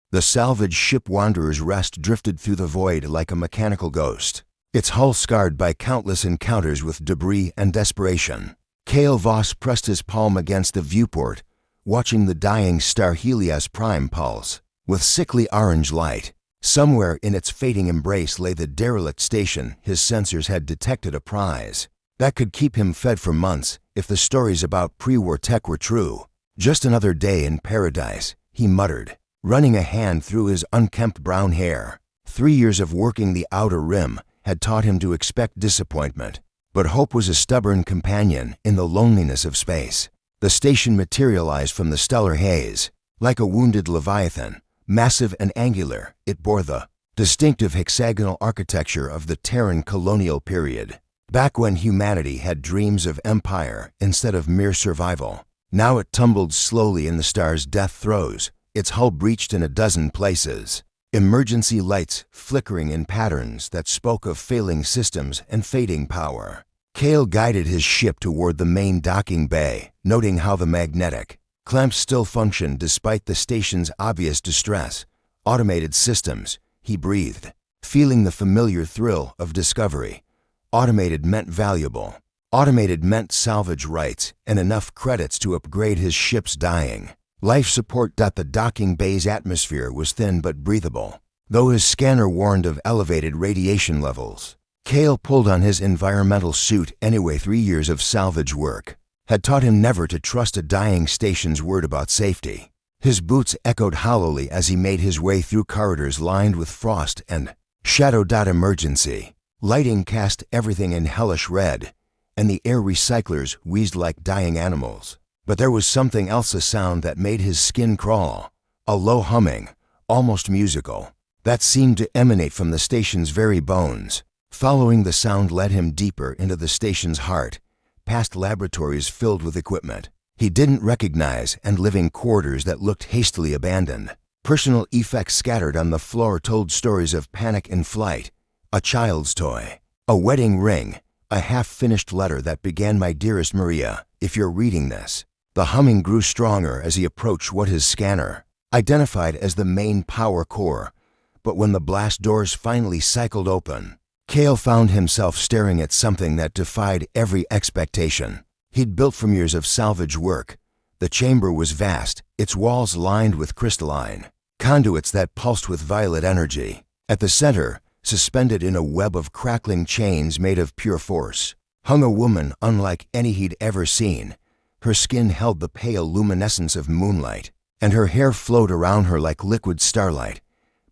The salvage ship Wanderer's Rest drifted through the void like a mechanical ghost, its hull scarred by countless encounters with debris and desperation. Cale Voss pressed his palm against the viewport, watching the dying star Helios Prime pulse with sickly orange light. Somewhere in its fading embrace lay the derelict station. His sensors had detected a prize that could keep him fed for months if the stories about pre-war tech were true. Just another day in paradise, he muttered, running a hand through his unkempt brown hair. 3 years of working the outer rim had taught him to expect disappointment, but hope was a stubborn companion in the loneliness of space. The station materialized from the stellar haze. Like a wounded leviathan, massive and angular, it bore the distinctive hexagonal architecture of the Terran colonial period. Back when humanity had dreams of empire instead of mere survival. Now it tumbled slowly in the star's death throes, its hull breached in a dozen places. Emergency lights flickering in patterns that spoke of failing systems and fading power. Cale guided his ship toward the main docking bay, noting how the magnetic clamps still functioned despite the station's obvious distress. Automated systems, he breathed, feeling the familiar thrill of discovery. Automated meant valuable. Automated meant salvage rights and enough credits to upgrade his ship's dying life support. The docking bay's atmosphere was thin but breathable, though his scanner warned of elevated radiation levels. Cale pulled on his environmental suit anyway. 3 years of salvage work had taught him never to trust a dying station's word about safety. His boots echoed hollowly as he made his way through corridors lined with frost and shadow. Emergency lighting cast everything in hellish red, and the air recyclers wheezed like dying animals. But there was something else, a sound that made his skin crawl, a low humming, almost musical, that seemed to emanate from the station's very bones. Following the sound led him deeper into the station's heart, past laboratories filled with equipment he didn't recognize and living quarters that looked hastily abandoned. Personal effects scattered on the floor told stories of panic in flight, a child's toy, a wedding ring, a half-finished letter that began, "My dearest Maria, if you're reading this." The humming grew stronger as he approached what his scanner identified as the main power core, but when the blast doors finally cycled open, Cale found himself staring at something that defied every expectation he'd built from years of salvage work. The chamber was vast, its walls lined with crystalline conduits that pulsed with violet energy. At the center, suspended in a web of crackling chains made of pure force, hung a woman unlike any he'd ever seen. Her skin held the pale luminescence of moonlight, and her hair flowed around her like liquid starlight.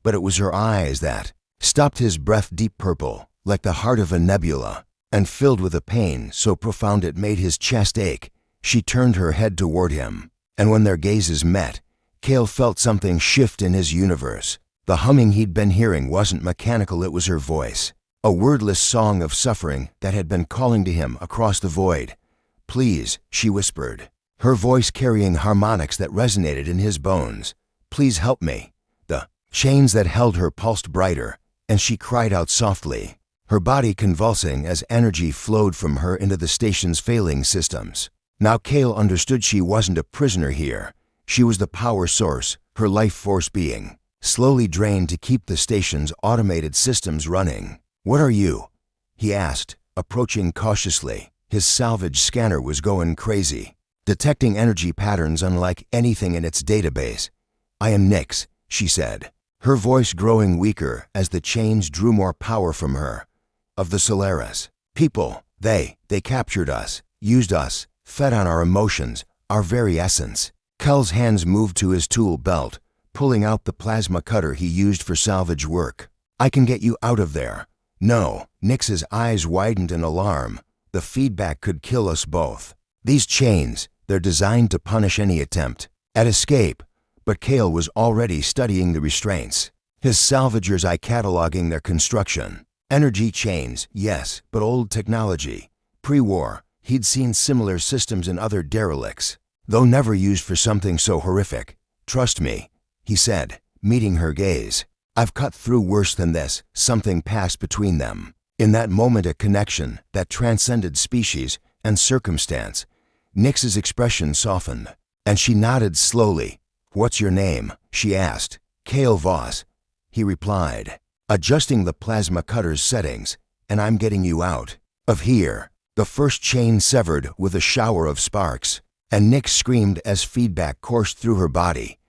But it was her eyes that stopped his breath, deep purple, like the heart of a nebula, and filled with a pain so profound it made his chest ache. She turned her head toward him, and when their gazes met, Cale felt something shift in his universe. The humming he'd been hearing wasn't mechanical, it was her voice, a wordless song of suffering that had been calling to him across the void. "Please," she whispered, her voice carrying harmonics that resonated in his bones. "Please help me." The chains that held her pulsed brighter, and she cried out softly, her body convulsing as energy flowed from her into the station's failing systems. Now Cale understood she wasn't a prisoner here. She was the power source, her life force being slowly drained to keep the station's automated systems running. "What are you?" he asked, approaching cautiously. His salvage scanner was going crazy, detecting energy patterns unlike anything in its database. "I am Nyx," she said, her voice growing weaker as the chains drew more power from her. "Of the Solaris. People, they captured us, used us, fed on our emotions, our very essence." Cale's hands moved to his tool belt, pulling out the plasma cutter he used for salvage work. "I can get you out of there." "No." Nyx's eyes widened in alarm. "The feedback could kill us both. These chains, they're designed to punish any attempt at escape." But Cale was already studying the restraints, his salvager's eye cataloging their construction. Energy chains, yes, but old technology. Pre-war, he'd seen similar systems in other derelicts, though never used for something so horrific. "Trust me," he said, meeting her gaze. "I've cut through worse than this." Something passed between them. In that moment, a connection that transcended species and circumstance. Nyx's expression softened, and she nodded slowly. "What's your name?" she asked, Kale Voss, he replied, adjusting the plasma cutter's settings, and I'm getting you out of here. The first chain severed with a shower of sparks, and Nyx screamed as feedback coursed through her body.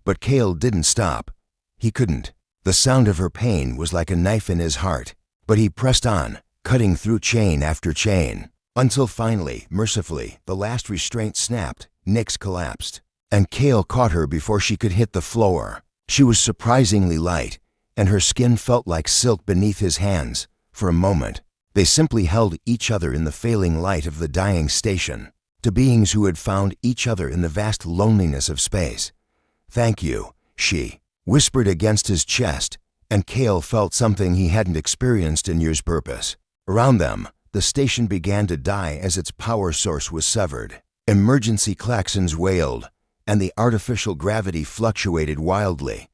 But Kale didn't stop. He couldn't. The sound of her pain was like a knife in his heart, but he pressed on, cutting through chain after chain, until finally, mercifully, the last restraint snapped. Nyx collapsed, and Kale caught her before she could hit the floor. She was surprisingly light, and her skin felt like silk beneath his hands. For a moment, they simply held each other in the failing light of the dying station, two beings who had found each other in the vast loneliness of space. Thank you, she whispered against his chest, and Kale felt something he hadn't experienced in years. Purpose. Around them, the station began to die as its power source was severed. Emergency klaxons wailed, and the artificial gravity fluctuated wildly.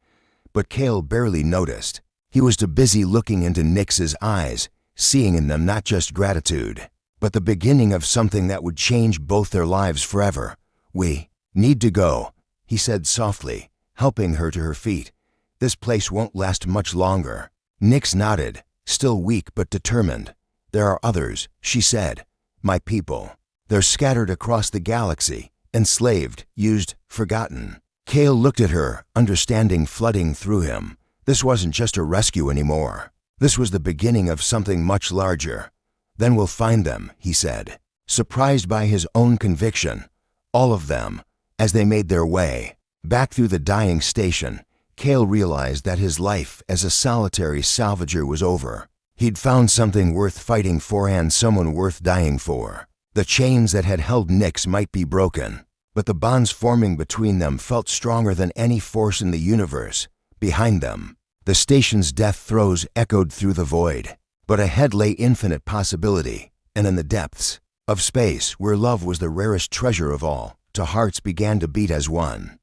But Kale barely noticed. He was too busy looking into Nyx's eyes, seeing in them not just gratitude, but the beginning of something that would change both their lives forever. We need to go, he said softly, helping her to her feet. This place won't last much longer. Nyx nodded, still weak but determined. There are others, she said. My people. They're scattered across the galaxy, enslaved, used, forgotten. Kale looked at her, understanding flooding through him. This wasn't just a rescue anymore. This was the beginning of something much larger. Then we'll find them, he said, surprised by his own conviction. All of them. As they made their way back through the dying station, Kale realized that his life as a solitary salvager was over. He'd found something worth fighting for and someone worth dying for. The chains that had held Nyx might be broken, but the bonds forming between them felt stronger than any force in the universe. Behind them, the station's death throes echoed through the void, but ahead lay infinite possibility, and in the depths of space, where love was the rarest treasure of all, two hearts began to beat as one.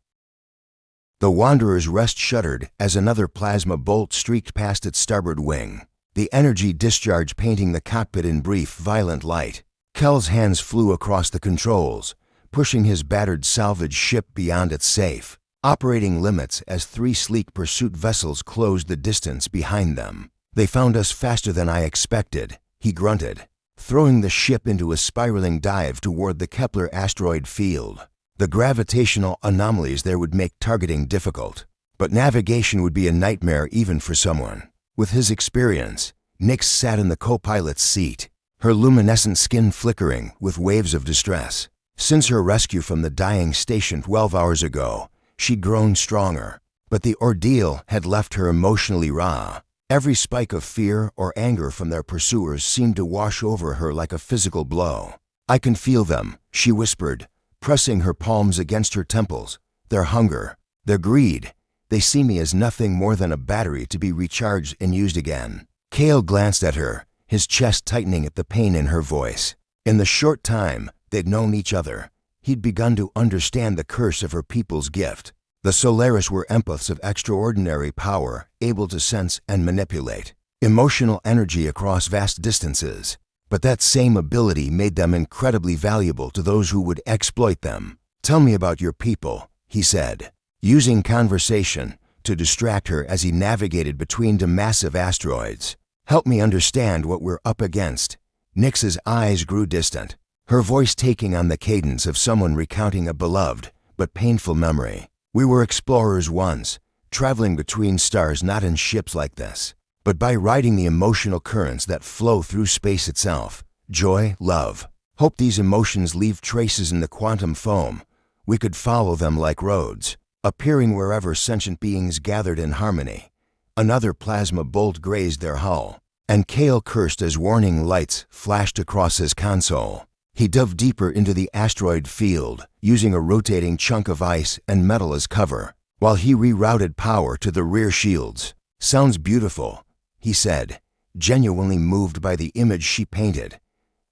The Wanderer's rest shuddered as another plasma bolt streaked past its starboard wing, the energy discharge painting the cockpit in brief, violent light. Kel's hands flew across the controls, pushing his battered salvage ship beyond its safe operating limits as three sleek pursuit vessels closed the distance behind them. They found us faster than I expected, he grunted, throwing the ship into a spiraling dive toward the Kepler asteroid field. The gravitational anomalies there would make targeting difficult, but navigation would be a nightmare even for someone with his experience. Nyx sat in the co-pilot's seat, her luminescent skin flickering with waves of distress. Since her rescue from the dying station 12 hours ago, she'd grown stronger, but the ordeal had left her emotionally raw. Every spike of fear or anger from their pursuers seemed to wash over her like a physical blow. I can feel them, she whispered, pressing her palms against her temples. Their hunger, their greed. They see me as nothing more than a battery to be recharged and used again. Kale glanced at her, his chest tightening at the pain in her voice. In the short time they'd known each other, he'd begun to understand the curse of her people's gift. The Solaris were empaths of extraordinary power, able to sense and manipulate emotional energy across vast distances. But that same ability made them incredibly valuable to those who would exploit them. Tell me about your people, he said, using conversation to distract her as he navigated between two massive asteroids. Help me understand what we're up against. Nyx's eyes grew distant, her voice taking on the cadence of someone recounting a beloved but painful memory. We were explorers once, traveling between stars not in ships like this, but by riding the emotional currents that flow through space itself. Joy, love, hope. These emotions leave traces in the quantum foam. We could follow them like roads, appearing wherever sentient beings gathered in harmony. Another plasma bolt grazed their hull, and Kale cursed as warning lights flashed across his console. He dove deeper into the asteroid field, using a rotating chunk of ice and metal as cover, while he rerouted power to the rear shields. Sounds beautiful, he said, genuinely moved by the image she painted.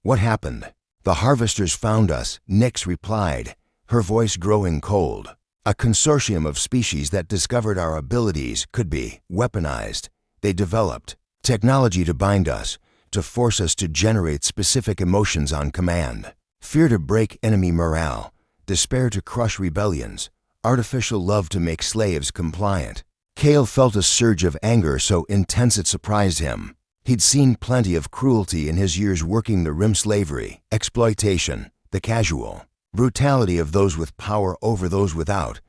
What happened? The harvesters found us, Nyx replied, her voice growing cold. A consortium of species that discovered our abilities could be weaponized. They developed technology to bind us, to force us to generate specific emotions on command. Fear to break enemy morale, despair to crush rebellions, artificial love to make slaves compliant. Cale felt a surge of anger so intense it surprised him. He'd seen plenty of cruelty in his years working the rim: slavery, exploitation, the casual brutality of those with power over those without.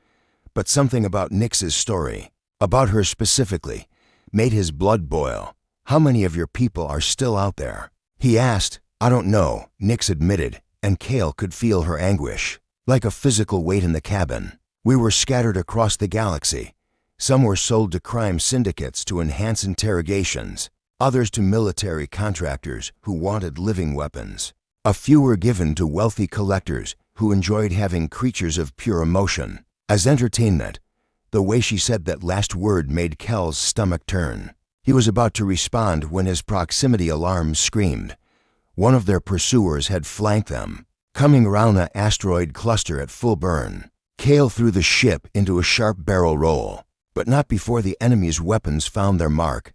But something about Nix's story, about her specifically, made his blood boil. "How many of your people are still out there?" he asked. "I don't know," Nix admitted, and Cale could feel her anguish, like a physical weight in the cabin. "We were scattered across the galaxy. Some were sold to crime syndicates to enhance interrogations, others to military contractors who wanted living weapons. A few were given to wealthy collectors who enjoyed having creatures of pure emotion as entertainment." The way she said that last word made Kel's stomach turn. He was about to respond when his proximity alarm screamed. One of their pursuers had flanked them, coming around an asteroid cluster at full burn. Cale threw the ship into a sharp barrel roll, but not before the enemy's weapons found their mark.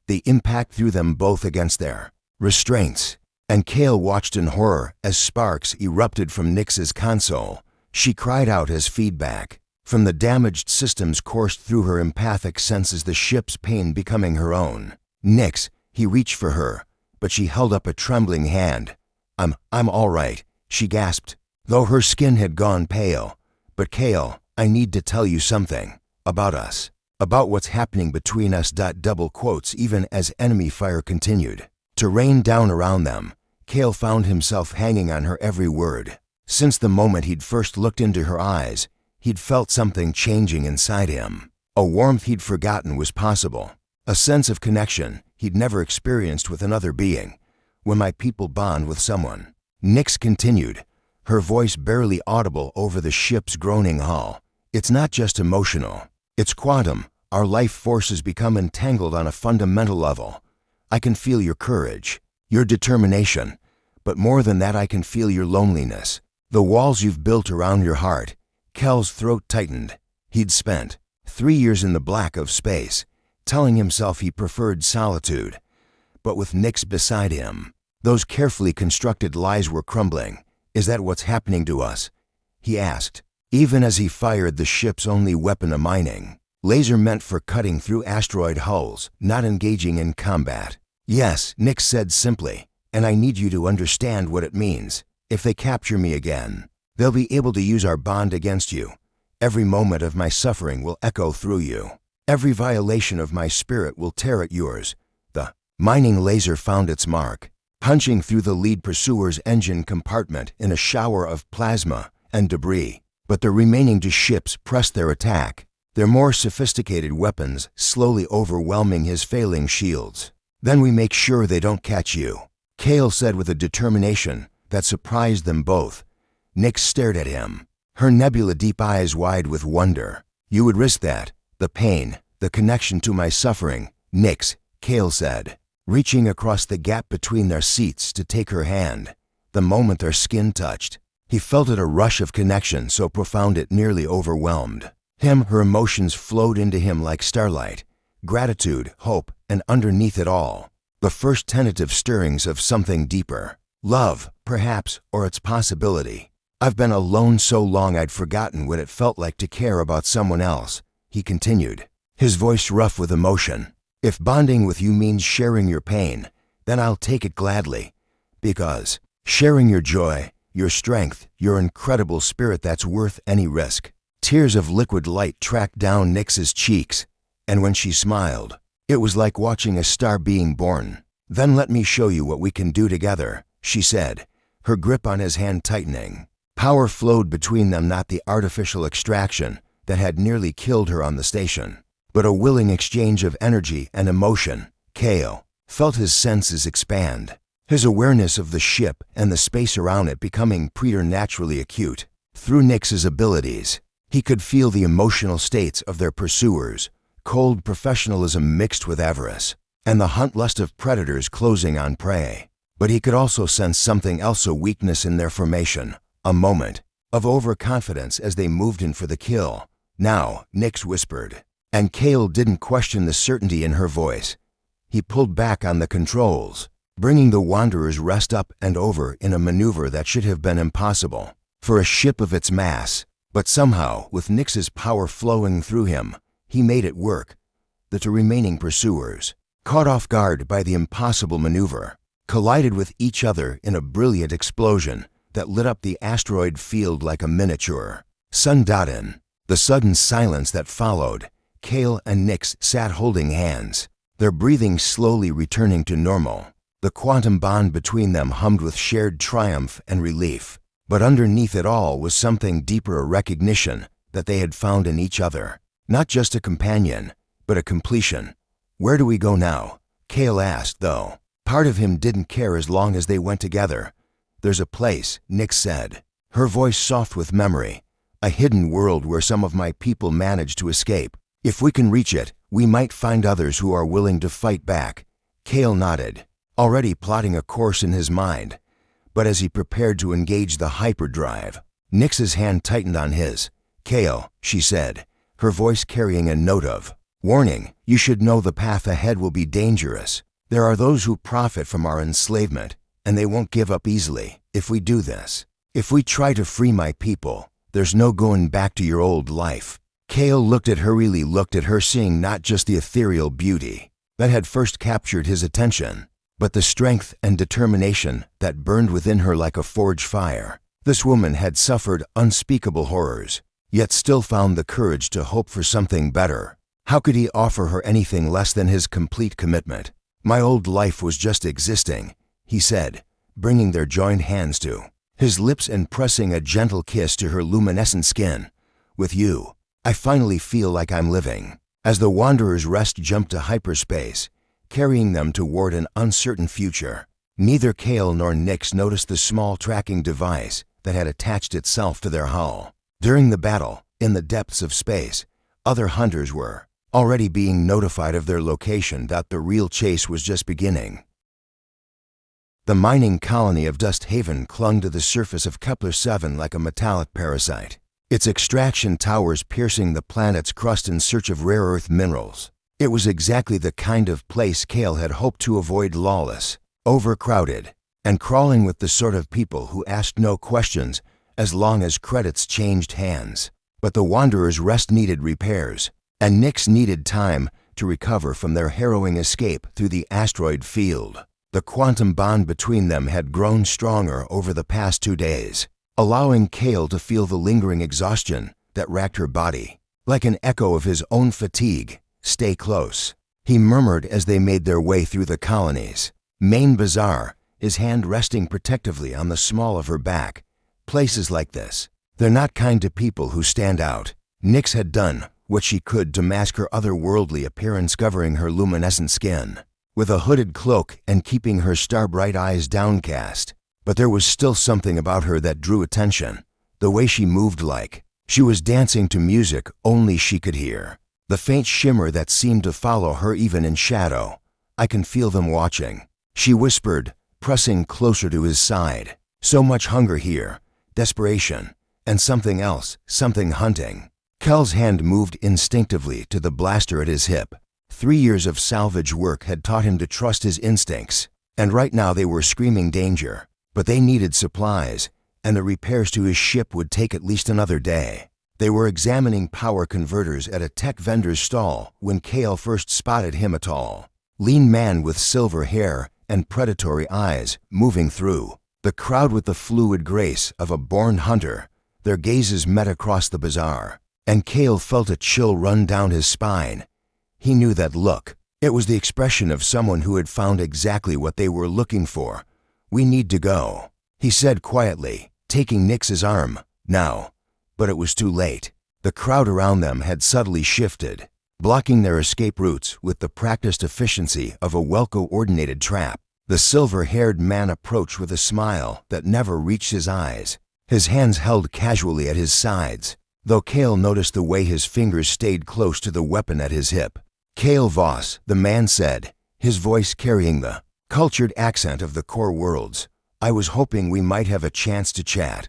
The impact threw them both against their restraints, and Cale watched in horror as sparks erupted from Nix's console. She cried out as feedback from the damaged systems coursed through her empathic senses, the ship's pain becoming her own. "Nix," he reached for her, but she held up a trembling hand. I'm all right," she gasped, though her skin had gone pale. "But Cale, I need to tell you something. About us. About what's happening between us." Double quotes even as enemy fire continued to rain down around them. Cale found himself hanging on her every word. Since the moment he'd first looked into her eyes, he'd felt something changing inside him. A warmth he'd forgotten was possible. A sense of connection he'd never experienced with another being. "When my people bond with someone," Nix continued, her voice barely audible over the ship's groaning hull, "it's not just emotional. It's quantum. Our life forces become entangled on a fundamental level. I can feel your courage, your determination, but more than that I can feel your loneliness. The walls you've built around your heart." Kel's throat tightened. He'd spent 3 years in the black of space, telling himself he preferred solitude. But with Nix beside him, those carefully constructed lies were crumbling. "Is that what's happening to us?" he asked, even as he fired the ship's only weapon, a mining laser meant for cutting through asteroid hulls, not engaging in combat. "Yes," Nix said simply, "and I need you to understand what it means. If they capture me again, they'll be able to use our bond against you. Every moment of my suffering will echo through you. Every violation of my spirit will tear at yours." The mining laser found its mark, punching through the lead pursuer's engine compartment in a shower of plasma and debris. But the remaining 2 ships pressed their attack, their more sophisticated weapons slowly overwhelming his failing shields. "Then we make sure they don't catch you," Cale said with a determination that surprised them both. Nix stared at him, her nebula-deep eyes wide with wonder. "You would risk that? The pain, the connection to my suffering?" "Nix," Cale said, reaching across the gap between their seats to take her hand. The moment their skin touched, he felt it, a rush of connection so profound it nearly overwhelmed him. Her emotions flowed into him like starlight, gratitude, hope, and underneath it all, the first tentative stirrings of something deeper. Love, perhaps, or its possibility. "I've been alone so long I'd forgotten what it felt like to care about someone else," he continued, his voice rough with emotion. "If bonding with you means sharing your pain, then I'll take it gladly. Because sharing your joy, your strength, your incredible spirit, that's worth any risk." Tears of liquid light tracked down Nix's cheeks, and when she smiled, it was like watching a star being born. "Then let me show you what we can do together," she said, her grip on his hand tightening. Power flowed between them, not the artificial extraction that had nearly killed her on the station, but a willing exchange of energy and emotion. Cale felt his senses expand, his awareness of the ship and the space around it becoming preternaturally acute. Through Nix's abilities, he could feel the emotional states of their pursuers, cold professionalism mixed with avarice, and the hunt lust of predators closing on prey. But he could also sense something else, a weakness in their formation, a moment of overconfidence as they moved in for the kill. "Now," Nix whispered, and Cale didn't question the certainty in her voice. He pulled back on the controls, bringing the Wanderer's rest up and over in a maneuver that should have been impossible for a ship of its mass. But somehow, with Nix's power flowing through him, he made it work. The two remaining pursuers, caught off guard by the impossible maneuver, collided with each other in a brilliant explosion that lit up the asteroid field like a miniature. Sundaten. The sudden silence that followed. Kale and Nyx sat holding hands, their breathing slowly returning to normal. The quantum bond between them hummed with shared triumph and relief. But underneath it all was something deeper, a recognition that they had found in each other. Not just a companion, but a completion. Where do we go now? Kale asked, though. Part of him didn't care as long as they went together. There's a place, Nyx said, her voice soft with memory. A hidden world where some of my people managed to escape. If we can reach it, we might find others who are willing to fight back. Kale nodded, already plotting a course in his mind. But as he prepared to engage the hyperdrive, Nyx's hand tightened on his. Kale, she said, her voice carrying a note of warning. You should know the path ahead will be dangerous. There are those who profit from our enslavement, and they won't give up easily if we do this. If we try to free my people, there's no going back to your old life. Kale really looked at her, seeing not just the ethereal beauty that had first captured his attention, but the strength and determination that burned within her like a forged fire. This woman had suffered unspeakable horrors, yet still found the courage to hope for something better. How could he offer her anything less than his complete commitment? My old life was just existing, he said, bringing their joined hands to his lips and pressing a gentle kiss to her luminescent skin. With you, I finally feel like I'm living. As the Wanderer's rest jumped to hyperspace, carrying them toward an uncertain future, neither Kale nor Nyx noticed the small tracking device that had attached itself to their hull. During the battle, in the depths of space, other hunters were already being notified of their location, that the real chase was just beginning. The mining colony of Dust Haven clung to the surface of Kepler 7 like a metallic parasite, its extraction towers piercing the planet's crust in search of rare earth minerals. It was exactly the kind of place Kale had hoped to avoid, lawless, overcrowded, and crawling with the sort of people who asked no questions as long as credits changed hands. But the Wanderer's rest needed repairs, and Nyx needed time to recover from their harrowing escape through the asteroid field. The quantum bond between them had grown stronger over the past 2 days, allowing Kale to feel the lingering exhaustion that racked her body, like an echo of his own fatigue. Stay close, he murmured as they made their way through the colony's main bazaar, his hand resting protectively on the small of her back. Places like this, they're not kind to people who stand out. Nyx had done what she could to mask her otherworldly appearance, covering her luminescent skin with a hooded cloak and keeping her star-bright eyes downcast. But there was still something about her that drew attention, the way she moved, like she was dancing to music only she could hear, the faint shimmer that seemed to follow her even in shadow. I can feel them watching, she whispered, pressing closer to his side. So much hunger here, desperation, and something else, something hunting. Kel's hand moved instinctively to the blaster at his hip. 3 years of salvage work had taught him to trust his instincts, and right now they were screaming danger. But they needed supplies, and the repairs to his ship would take at least another day. They were examining power converters at a tech vendor's stall when Kale first spotted him, a tall, lean man with silver hair and predatory eyes, moving through the crowd with the fluid grace of a born hunter. Their gazes met across the bazaar, and Kale felt a chill run down his spine. He knew that look. It was the expression of someone who had found exactly what they were looking for. We need to go, he said quietly, taking Nyx's arm. Now. But it was too late. The crowd around them had subtly shifted, blocking their escape routes with the practiced efficiency of a well-coordinated trap. The silver-haired man approached with a smile that never reached his eyes, his hands held casually at his sides, though Kale noticed the way his fingers stayed close to the weapon at his hip. Kale Voss, the man said, his voice carrying the cultured accent of the core worlds. I was hoping we might have a chance to chat.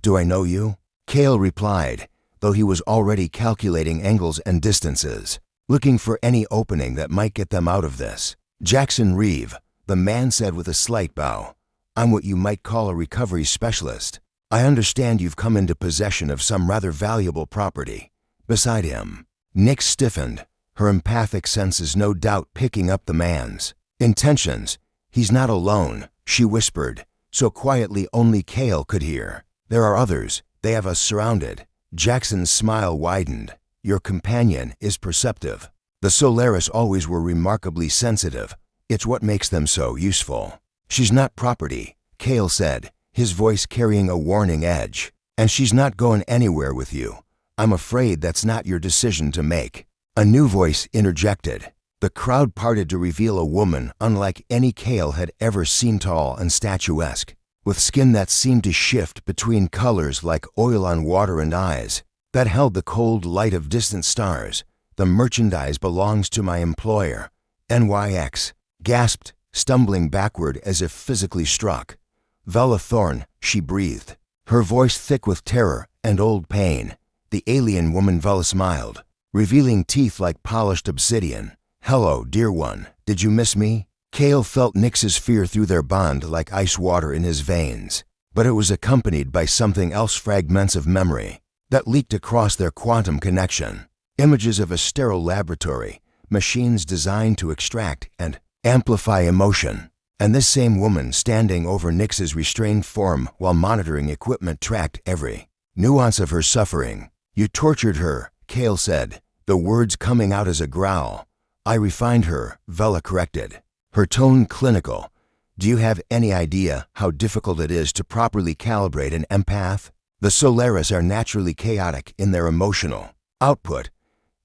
Do I know you? Kale replied, though he was already calculating angles and distances, looking for any opening that might get them out of this. Jackson Reeve, the man said with a slight bow. I'm what you might call a recovery specialist. I understand you've come into possession of some rather valuable property. Beside him, Nyx stiffened, her empathic senses no doubt picking up the man's intentions. "He's not alone," she whispered, so quietly only Cale could hear. "There are others. They have us surrounded." Jackson's smile widened. "Your companion is perceptive." The Solaris always were remarkably sensitive. It's what makes them so useful. "She's not property," Cale said, his voice carrying a warning edge. "And she's not going anywhere with you. I'm afraid that's not your decision to make." A new voice interjected. The crowd parted to reveal a woman unlike any Cale had ever seen, tall and statuesque, with skin that seemed to shift between colors like oil on water and eyes that held the cold light of distant stars. "The merchandise belongs to my employer." "NYX," gasped, stumbling backward as if physically struck. "Vela Thorne," she breathed, her voice thick with terror and old pain. The alien woman Vela smiled, revealing teeth like polished obsidian. "Hello, dear one. Did you miss me?" Cale felt Nyx's fear through their bond like ice water in his veins, but it was accompanied by something else, fragments of memory that leaked across their quantum connection. Images of a sterile laboratory, machines designed to extract and amplify emotion. And this same woman standing over Nyx's restrained form while monitoring equipment tracked every nuance of her suffering. "You tortured her," Cale said, the words coming out as a growl. "I refined her," Vela corrected, her tone clinical. "Do you have any idea how difficult it is to properly calibrate an empath? The Solaris are naturally chaotic in their emotional output.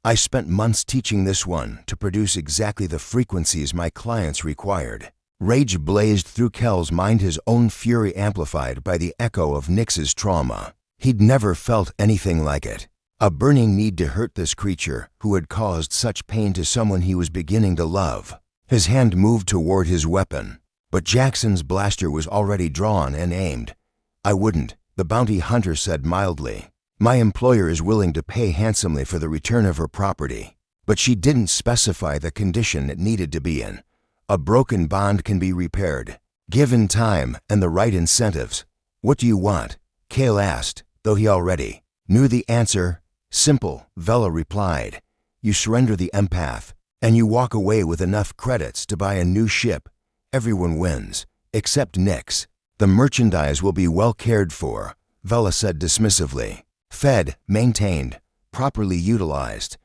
I spent months teaching this one to produce exactly the frequencies my clients required." Rage blazed through Cale's mind, his own fury amplified by the echo of Nyx's trauma. He'd never felt anything like it. A burning need to hurt this creature who had caused such pain to someone he was beginning to love. His hand moved toward his weapon, but Jackson's blaster was already drawn and aimed. "I wouldn't," the bounty hunter said mildly. "My employer is willing to pay handsomely for the return of her property." But she didn't specify the condition it needed to be in. "A broken bond can be repaired, given time and the right incentives." "What do you want?" Cale asked, though he already knew the answer. "Simple," Vela replied. "You surrender the empath, and you walk away with enough credits to buy a new ship. Everyone wins, except Nyx. The merchandise will be well cared for," Vela said dismissively. "Fed, maintained, properly utilized.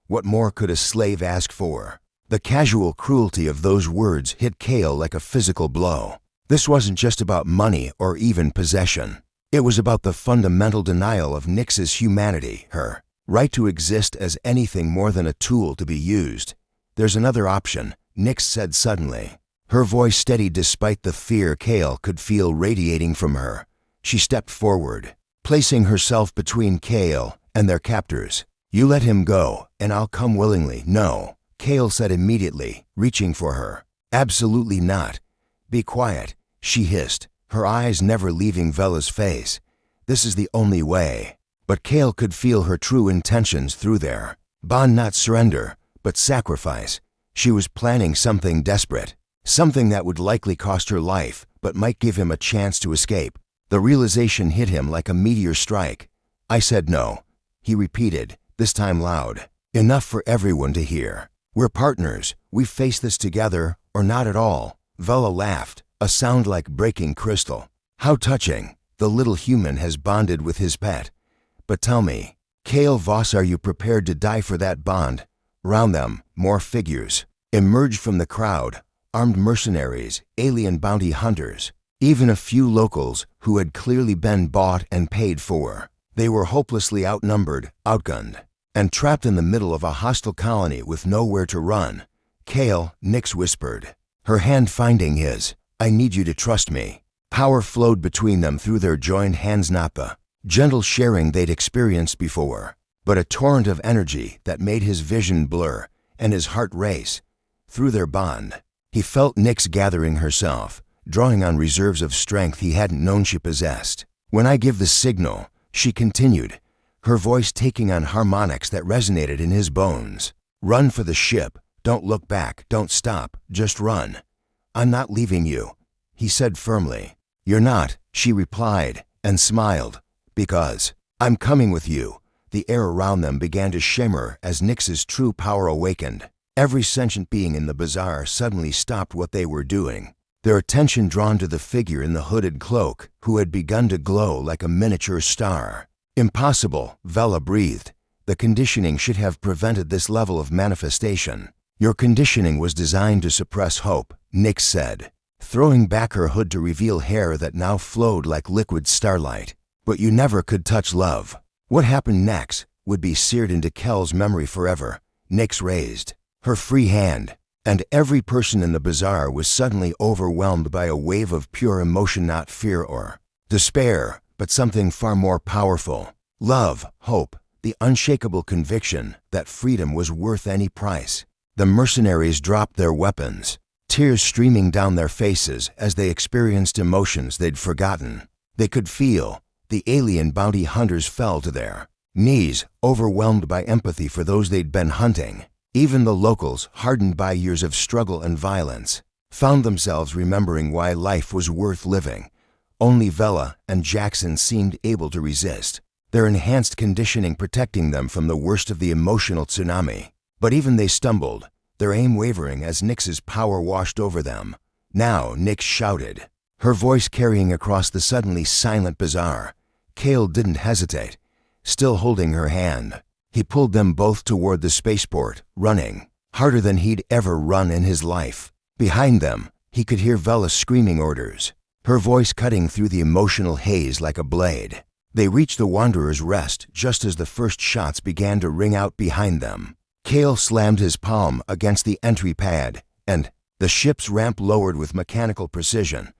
What more could a slave ask for?" The casual cruelty of those words hit Cale like a physical blow. This wasn't just about money or even possession. It was about the fundamental denial of Nyx's humanity, her right to exist as anything more than a tool to be used. "There's another option," Nyx said suddenly, her voice steady despite the fear Cale could feel radiating from her. She stepped forward, placing herself between Cale and their captors. "You let him go, and I'll come willingly." "No," Cale said immediately, reaching for her. "Absolutely not." "Be quiet," she hissed, her eyes never leaving Vela's face. "This is the only way." But Cale could feel her true intentions through their bond, not surrender, but sacrifice. She was planning something desperate, something that would likely cost her life, but might give him a chance to escape. The realization hit him like a meteor strike. "I said no," he repeated, this time loud, enough for everyone to hear. "We're partners. We face this together, or not at all." Vela laughed, a sound like breaking crystal. "How touching. The little human has bonded with his pet. But tell me, Cale Voss, are you prepared to die for that bond?" Round them, more figures emerged from the crowd, armed mercenaries, alien bounty hunters, even a few locals who had clearly been bought and paid for. They were hopelessly outnumbered, outgunned, and trapped in the middle of a hostile colony with nowhere to run. "Cale," Nyx whispered, her hand finding his. "I need you to trust me." Power flowed between them through their joined hands, not the gentle sharing they'd experienced before, but a torrent of energy that made his vision blur and his heart race. Through their bond, he felt Nyx gathering herself, drawing on reserves of strength he hadn't known she possessed. "When I give the signal," she continued, her voice taking on harmonics that resonated in his bones, "run for the ship. Don't look back. Don't stop. Just run." "I'm not leaving you," he said firmly. "You're not," she replied, and smiled. "Because I'm coming with you." The air around them began to shimmer as Nyx's true power awakened. Every sentient being in the bazaar suddenly stopped what they were doing, their attention drawn to the figure in the hooded cloak, who had begun to glow like a miniature star. Impossible, Vela breathed. The conditioning should have prevented this level of manifestation. Your conditioning was designed to suppress hope, Nyx said, throwing back her hood to reveal hair that now flowed like liquid starlight. But you never could touch love. What happened next would be seared into Kel's memory forever. Nyx raised her free hand, and every person in the bazaar was suddenly overwhelmed by a wave of pure emotion, not fear or despair, but something far more powerful. Love, hope, the unshakable conviction that freedom was worth any price. The mercenaries dropped their weapons, tears streaming down their faces as they experienced emotions they'd forgotten. They could feel. The alien bounty hunters fell to their knees, overwhelmed by empathy for those they'd been hunting. Even the locals, hardened by years of struggle and violence, found themselves remembering why life was worth living. Only Vela and Jackson seemed able to resist, their enhanced conditioning protecting them from the worst of the emotional tsunami. But even they stumbled, their aim wavering as Nyx's power washed over them. Now Nyx shouted, her voice carrying across the suddenly silent bazaar. Kale didn't hesitate, still holding her hand. He pulled them both toward the spaceport, running harder than he'd ever run in his life. Behind them, he could hear Vela screaming orders, her voice cutting through the emotional haze like a blade. They reached the Wanderer's Rest just as the first shots began to ring out behind them. Kale slammed his palm against the entry pad, and the ship's ramp lowered with mechanical precision.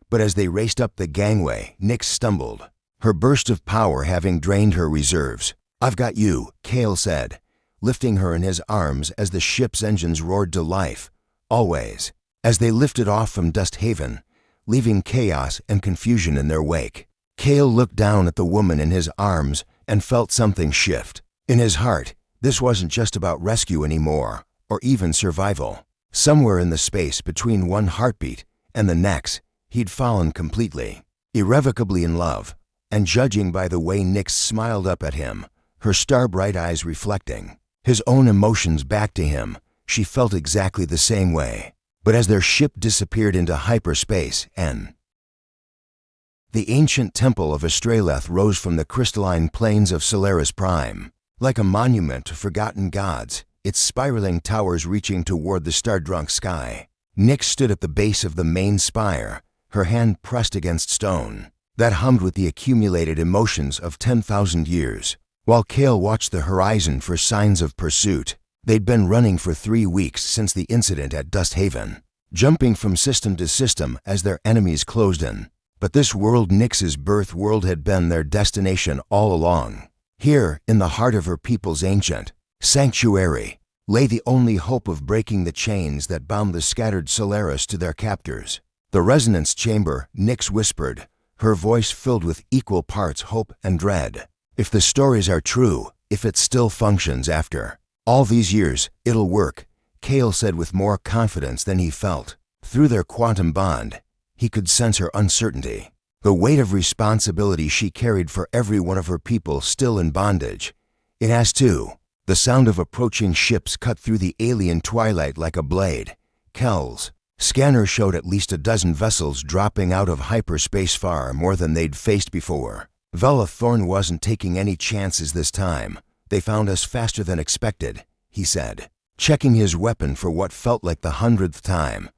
But as they raced up the gangway, Nyx stumbled, her burst of power having drained her reserves. I've got you, Kale said, lifting her in his arms as the ship's engines roared to life. Always. As they lifted off from Dust Haven, leaving chaos and confusion in their wake, Kale looked down at the woman in his arms and felt something shift. In his heart, this wasn't just about rescue anymore, or even survival. Somewhere in the space between one heartbeat and the next, he'd fallen completely, irrevocably in love. And judging by the way Nyx smiled up at him, her star-bright eyes reflecting his own emotions back to him, she felt exactly the same way. But as their ship disappeared into hyperspace, the ancient temple of Astraleth rose from the crystalline plains of Solaris Prime, like a monument to forgotten gods, its spiraling towers reaching toward the star-drunk sky. Nyx stood at the base of the main spire, her hand pressed against stone that hummed with the accumulated emotions of 10,000 years, while Kale watched the horizon for signs of pursuit. They'd been running for 3 weeks since the incident at Dust Haven, jumping from system to system as their enemies closed in. But this world, Nyx's birth world, had been their destination all along. Here, in the heart of her people's ancient sanctuary, lay the only hope of breaking the chains that bound the scattered Solaris to their captors. The resonance chamber, Nyx whispered, her voice filled with equal parts hope and dread. If the stories are true, if it still functions after all these years, it'll work, Kale said with more confidence than he felt. Through their quantum bond, he could sense her uncertainty, the weight of responsibility she carried for every one of her people still in bondage. It has too. The sound of approaching ships cut through the alien twilight like a blade. Kel's scanner showed at least a dozen vessels dropping out of hyperspace, far more than they'd faced before. Vela Thorn wasn't taking any chances this time. They found us faster than expected, he said, checking his weapon for what felt like the 100th time.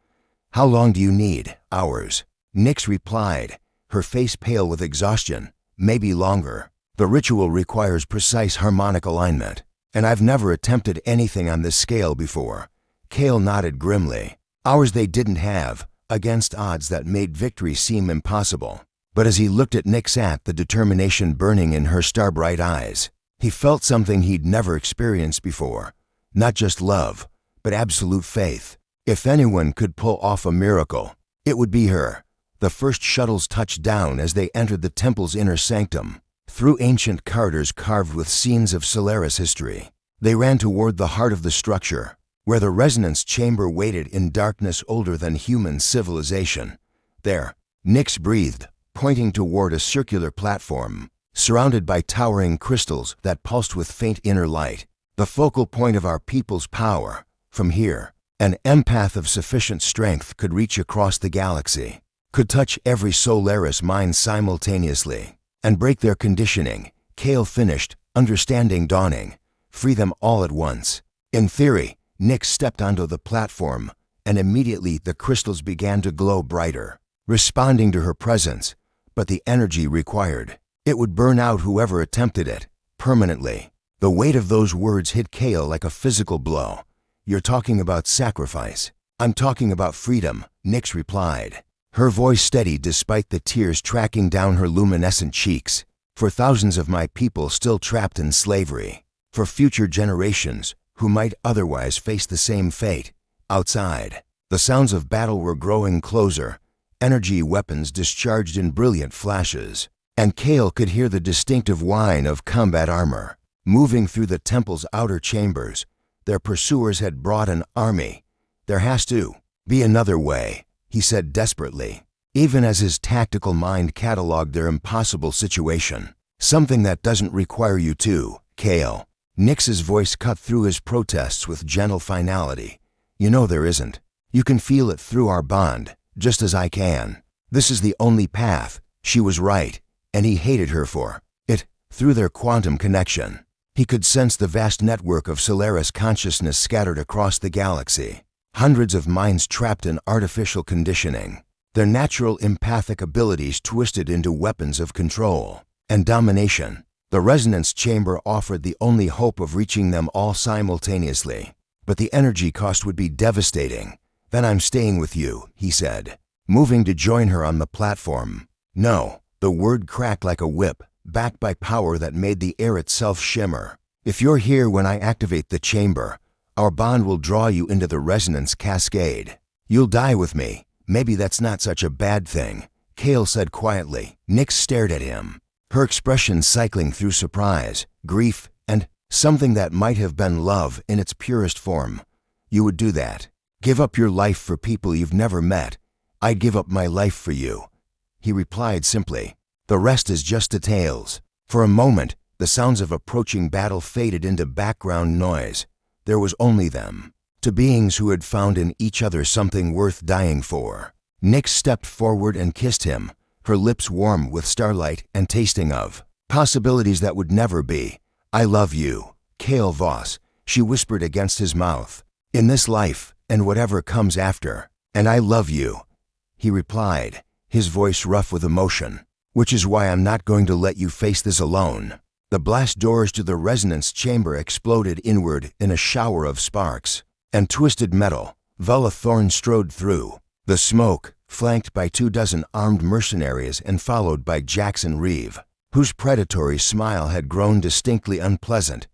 How long do you need? Hours. Nyx replied, her face pale with exhaustion. Maybe longer. The ritual requires precise harmonic alignment, and I've never attempted anything on this scale before. Kale nodded grimly. Hours they didn't have, against odds that made victory seem impossible. But as he looked at Nyx, at the determination burning in her star-bright eyes, he felt something he'd never experienced before. Not just love, but absolute faith. If anyone could pull off a miracle, it would be her. The first shuttles touched down as they entered the temple's inner sanctum. Through ancient corridors carved with scenes of Solaris history, they ran toward the heart of the structure, where the resonance chamber waited in darkness older than human civilization. There, Nyx breathed, pointing toward a circular platform, surrounded by towering crystals that pulsed with faint inner light. The focal point of our people's power. From here, an empath of sufficient strength could reach across the galaxy, could touch every Solaris mind simultaneously, and break their conditioning. Kale finished, understanding dawning. Free them all at once. In theory, Nyx stepped onto the platform, and immediately the crystals began to glow brighter, responding to her presence. But the energy required, it would burn out whoever attempted it, permanently. The weight of those words hit Kale like a physical blow. You're talking about sacrifice. I'm talking about freedom, Nyx replied, her voice steady despite the tears tracking down her luminescent cheeks. For thousands of my people still trapped in slavery. For future generations who might otherwise face the same fate. Outside, the sounds of battle were growing closer, energy weapons discharged in brilliant flashes, and Kale could hear the distinctive whine of combat armor. Moving through the temple's outer chambers, their pursuers had brought an army. There has to be another way, he said desperately, even as his tactical mind cataloged their impossible situation. Something that doesn't require you to, Kale. Nyx's voice cut through his protests with gentle finality. You know there isn't. You can feel it through our bond, just as I can. This is the only path. She was right, and he hated her for it. Through their quantum connection, he could sense the vast network of Solaris consciousness scattered across the galaxy. Hundreds of minds trapped in artificial conditioning. Their natural empathic abilities twisted into weapons of control and domination. The resonance chamber offered the only hope of reaching them all simultaneously. But the energy cost would be devastating. Then I'm staying with you, he said, moving to join her on the platform. No, the word cracked like a whip, backed by power that made the air itself shimmer. If you're here when I activate the chamber, our bond will draw you into the resonance cascade. You'll die with me. Maybe that's not such a bad thing, Kale said quietly. Nyx stared at him, her expression cycling through surprise, grief, and something that might have been love in its purest form. You would do that? Give up your life for people you've never met? I'd give up my life for you, he replied simply. The rest is just details. For a moment, the sounds of approaching battle faded into background noise. There was only them, two beings who had found in each other something worth dying for. Nyx stepped forward and kissed him, her lips warm with starlight and tasting of possibilities that would never be. I love you, Kale Voss, she whispered against his mouth. In this life, and whatever comes after. And I love you, he replied, his voice rough with emotion. Which is why I'm not going to let you face this alone. The blast doors to the resonance chamber exploded inward in a shower of sparks and twisted metal. Vela Thorn strode through. The smoke, flanked by 24 armed mercenaries and followed by Jackson Reeve, whose predatory smile had grown distinctly unpleasant.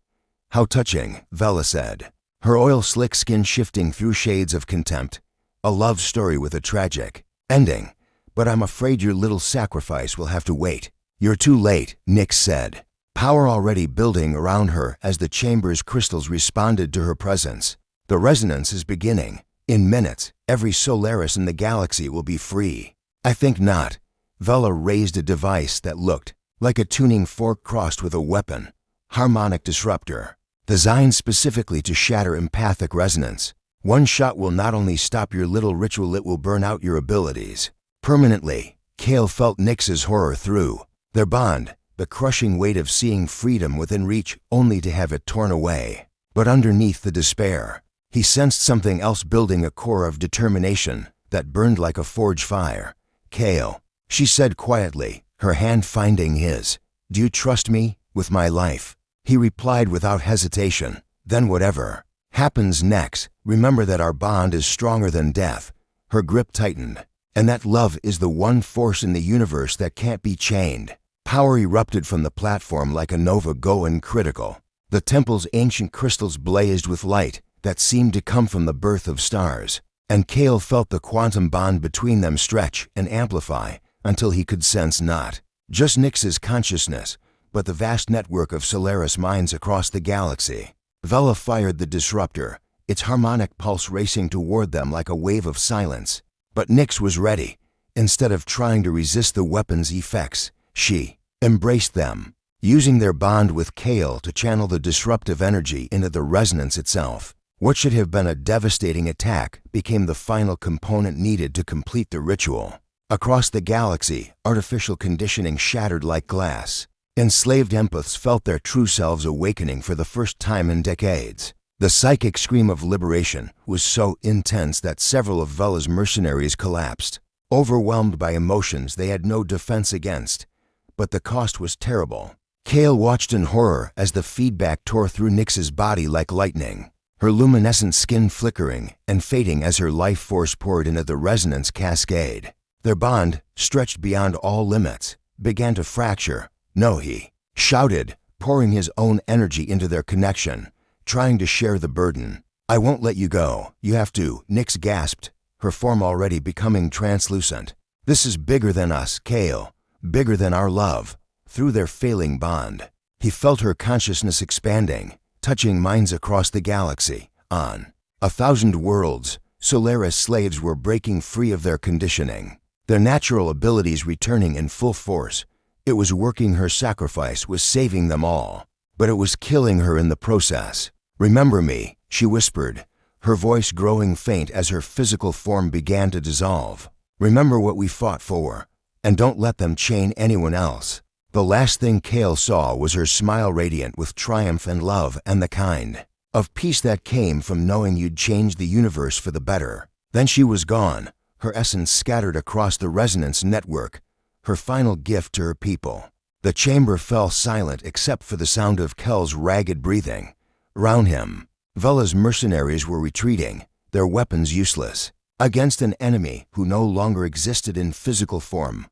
How touching, Vela said, her oil-slick skin shifting through shades of contempt. A love story with a tragic ending. But I'm afraid your little sacrifice will have to wait. You're too late, Nyx said, power already building around her as the chamber's crystals responded to her presence. The resonance is beginning. In minutes, every Solaris in the galaxy will be free. I think not. Vela raised a device that looked like a tuning fork crossed with a weapon. Harmonic disruptor, designed specifically to shatter empathic resonance. One shot will not only stop your little ritual, it will burn out your abilities permanently. Kale felt Nyx's horror through their bond, the crushing weight of seeing freedom within reach only to have it torn away. But underneath the despair, he sensed something else building, a core of determination that burned like a forge fire. Kale, she said quietly, her hand finding his. Do you trust me with my life? He replied without hesitation. Then whatever happens next, remember that our bond is stronger than death. Her grip tightened. And that love is the one force in the universe that can't be chained. Power erupted from the platform like a nova going critical. The temple's ancient crystals blazed with light that seemed to come from the birth of stars. And Kale felt the quantum bond between them stretch and amplify until he could sense not just Nyx's consciousness, but the vast network of Solaris minds across the galaxy. Vela fired the disruptor, its harmonic pulse racing toward them like a wave of silence. But Nyx was ready. Instead of trying to resist the weapon's effects, she embraced them. using their bond with Kale to channel the disruptive energy into the resonance itself. What should have been a devastating attack became the final component needed to complete the ritual. Across the galaxy, artificial conditioning shattered like glass. Enslaved empaths felt their true selves awakening for the first time in decades. The psychic scream of liberation was so intense that several of Vela's mercenaries collapsed, overwhelmed by emotions they had no defense against. But the cost was terrible. Kale watched in horror as the feedback tore through Nyx's body like lightning, her luminescent skin flickering and fading as her life force poured into the resonance cascade. Their bond, stretched beyond all limits, began to fracture. "No," he shouted, pouring his own energy into their connection, trying to share the burden. "I won't let you go. You have to," Nyx gasped, her form already becoming translucent. "This is bigger than us, Kale, bigger than our love." Through their failing bond, he felt her consciousness expanding, touching minds across the galaxy. On 1,000 worlds, Solaris slaves were breaking free of their conditioning, their natural abilities returning in full force. It was working. Her sacrifice was saving them all, but it was killing her in the process. "Remember me," she whispered, her voice growing faint as her physical form began to dissolve. "Remember what we fought for, and don't let them chain anyone else." The last thing Kale saw was her smile, radiant with triumph and love and the kind of peace that came from knowing you'd changed the universe for the better. Then she was gone, her essence scattered across the resonance network, her final gift to her people. The chamber fell silent except for the sound of Kel's ragged breathing. Around him, Vela's mercenaries were retreating, their weapons useless, against an enemy who no longer existed in physical form.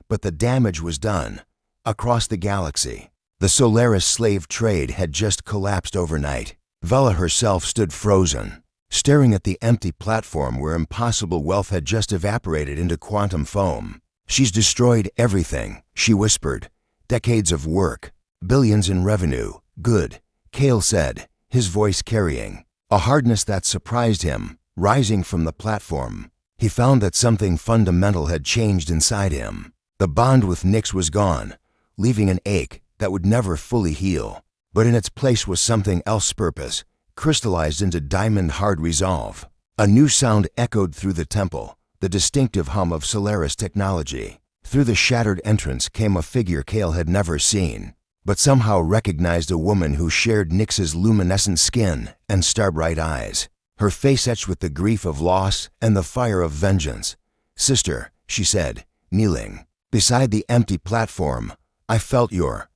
But the damage was done. Across the galaxy, the Solaris slave trade had just collapsed overnight. Vela herself stood frozen, staring at the empty platform where impossible wealth had just evaporated into quantum foam. "She's destroyed everything," she whispered. "Decades of work, billions in revenue. Good," Kale said, his voice carrying a hardness that surprised him. Rising from the platform, he found that something fundamental had changed inside him. The bond with Nyx was gone, leaving an ache that would never fully heal. But in its place was something else, purpose, crystallized into diamond-hard resolve. A new sound echoed through the temple, the distinctive hum of Solaris technology. Through the shattered entrance came a figure Kale had never seen, but somehow recognized, a woman who shared Nyx's luminescent skin and star-bright eyes, her face etched with the grief of loss and the fire of vengeance. "Sister," she said, kneeling beside the empty platform, "I felt your